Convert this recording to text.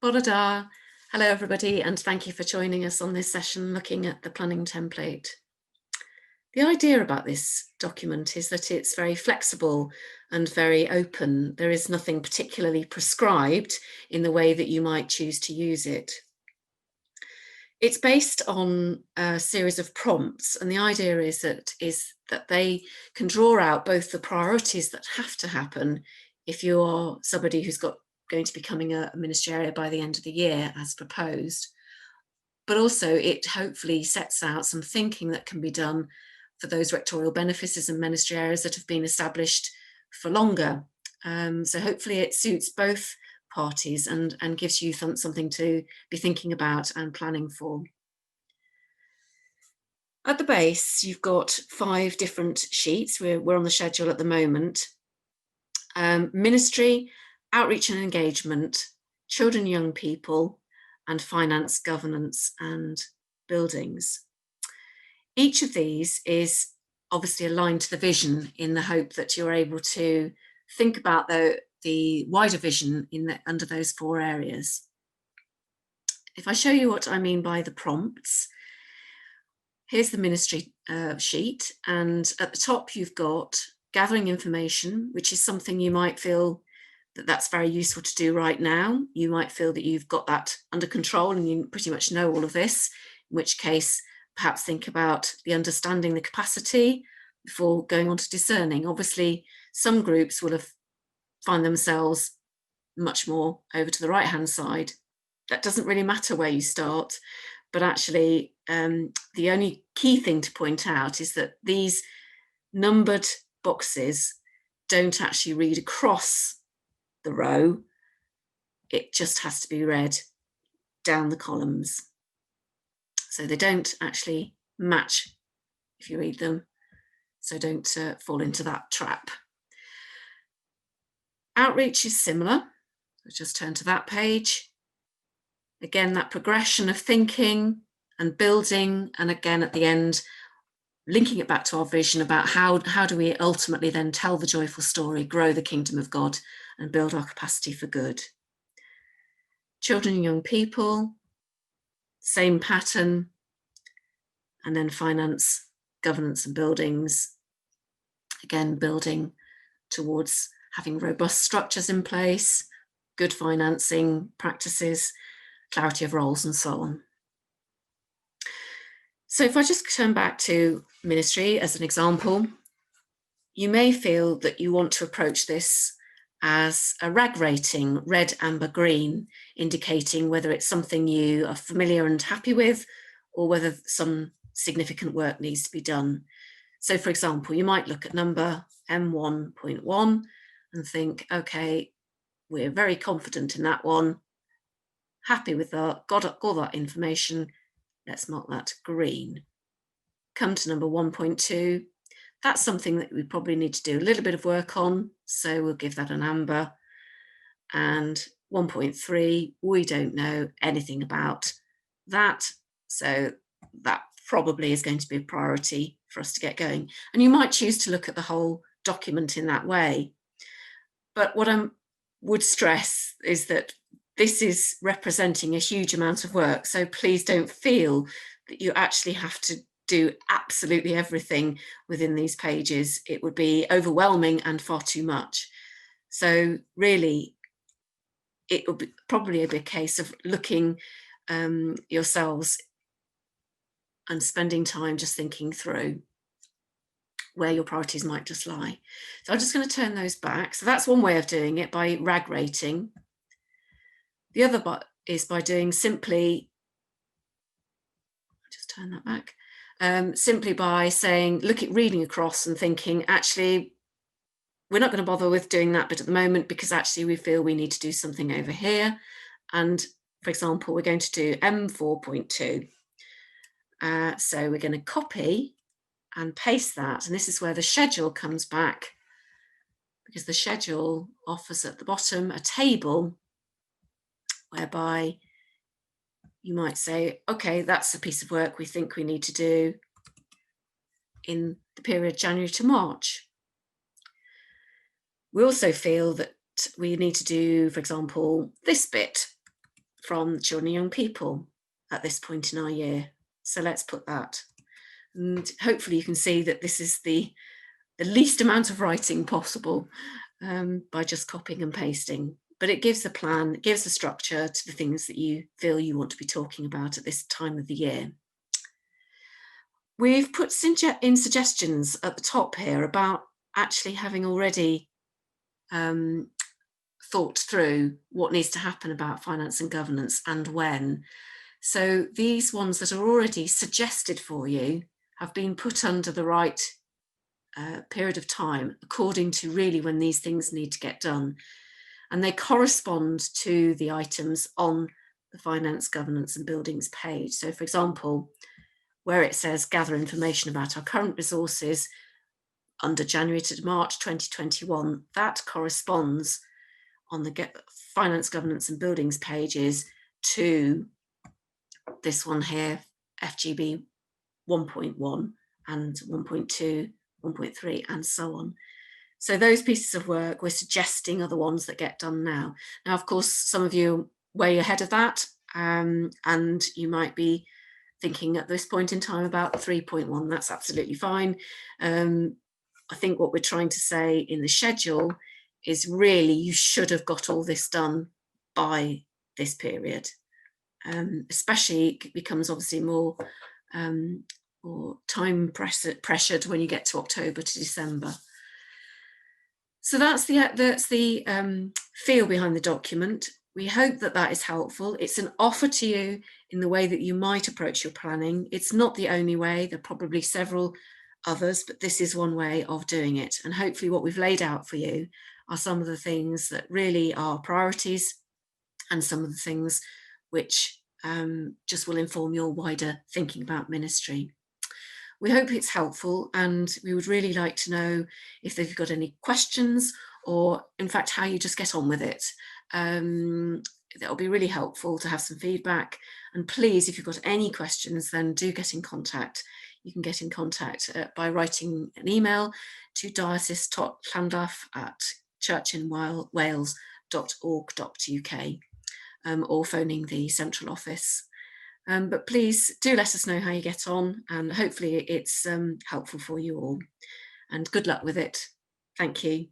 Bore-da. Hello everybody, and thank you for joining us on this session looking at the planning template. The idea about this document is that it's very flexible and very open. There is nothing particularly prescribed in the way that you might choose to use it. It's based on a series of prompts, and the idea is that they can draw out both the priorities that have to happen if you are somebody who's going to be becoming a ministerial by the end of the year as proposed, but also it hopefully sets out some thinking that can be done for those rectorial benefices and ministry areas that have been established for longer. So hopefully it suits both parties and gives you something to be thinking about and planning for. At the base, you've got 5 different sheets. We're on the schedule at the moment. Ministry, outreach and engagement, children, young people, and finance, governance and buildings. Each of these is obviously aligned to the vision in the hope that you're able to think about the wider vision under those 4 areas. If I show you what I mean by the prompts, here's the ministry sheet, and at the top you've got gathering information, which is something you might feel that's very useful to do right now. You might feel that you've got that under control and you pretty much know all of this, in which case perhaps think about the understanding the capacity before going on to discerning. Obviously, some groups will find themselves much more over to the right-hand side. That doesn't really matter where you start, but actually the only key thing to point out is that these numbered boxes don't actually read across the row. It just has to be read down the columns. So they don't actually match if you read them. So don't fall into that trap. Outreach is similar. We'll just turn to that page. Again, that progression of thinking and building, and again at the end, linking it back to our vision about how do we ultimately then tell the joyful story, grow the kingdom of God and build our capacity for good. Children and young people, same pattern, and then finance, governance and buildings, again building towards having robust structures in place, good financing practices, clarity of roles and so on. So if I just turn back to ministry as an example, you may feel that you want to approach this as a RAG rating, red, amber, green, indicating whether it's something you are familiar and happy with or whether some significant work needs to be done. So for example, you might look at number M1.1 and think, okay, we're very confident in that one, happy with that, got all that information, let's mark that green. Come to number 1.2, that's something that we probably need to do a little bit of work on, so we'll give that an amber. And 1.3, we don't know anything about that, so that probably is going to be a priority for us to get going. And you might choose to look at the whole document in that way. But what I would stress is that this is representing a huge amount of work, so please don't feel that you actually have to do absolutely everything within these pages. It would be overwhelming and far too much. So really, it would be probably be a case of looking yourselves and spending time just thinking through where your priorities might just lie. So I'm just going to turn those back. So that's one way of doing it, by RAG rating. The other is by doing simply, just turn that back, simply by saying, reading across and thinking, actually, we're not going to bother with doing that bit at the moment because actually we feel we need to do something over here. And for example, we're going to do M4.2. So we're going to copy and paste that. And this is where the schedule comes back, because the schedule offers at the bottom a table whereby you might say, okay, that's a piece of work we think we need to do in the period January to March. We also feel that we need to do, for example, this bit from children and young people at this point in our year. So let's put that. And hopefully you can see that this is the least amount of writing possible by just copying and pasting. But it gives a plan, it gives a structure to the things that you feel you want to be talking about at this time of the year. We've put in suggestions at the top here about actually having already thought through what needs to happen about finance and governance and when. So these ones that are already suggested for you have been put under the right period of time according to really when these things need to get done. And they correspond to the items on the finance, governance and buildings page. So for example, where it says gather information about our current resources under January to March 2021, that corresponds on the finance, governance and buildings pages to this one here, FGB 1.1 and 1.2, 1.3 and so on. So those pieces of work we're suggesting are the ones that get done now. Now, of course, some of you are way ahead of that, and you might be thinking at this point in time about 3.1. That's absolutely fine. I think what we're trying to say in the schedule is really you should have got all this done by this period. Especially it becomes obviously more time pressured when you get to October to December. So that's the feel behind the document. We hope that that is helpful. It's an offer to you in the way that you might approach your planning. It's not the only way. There are probably several others, but this is one way of doing it. And hopefully what we've laid out for you are some of the things that really are priorities and some of the things which just will inform your wider thinking about ministry. We hope it's helpful, and we would really like to know if you've got any questions or in fact how you just get on with it. That'll be really helpful to have some feedback, and please, if you've got any questions, then do get in contact. You can get in contact by writing an email to diocese.llandaff@churchinwales.org.uk or phoning the central office. But please do let us know how you get on, and hopefully it's helpful for you all. And good luck with it. Thank you.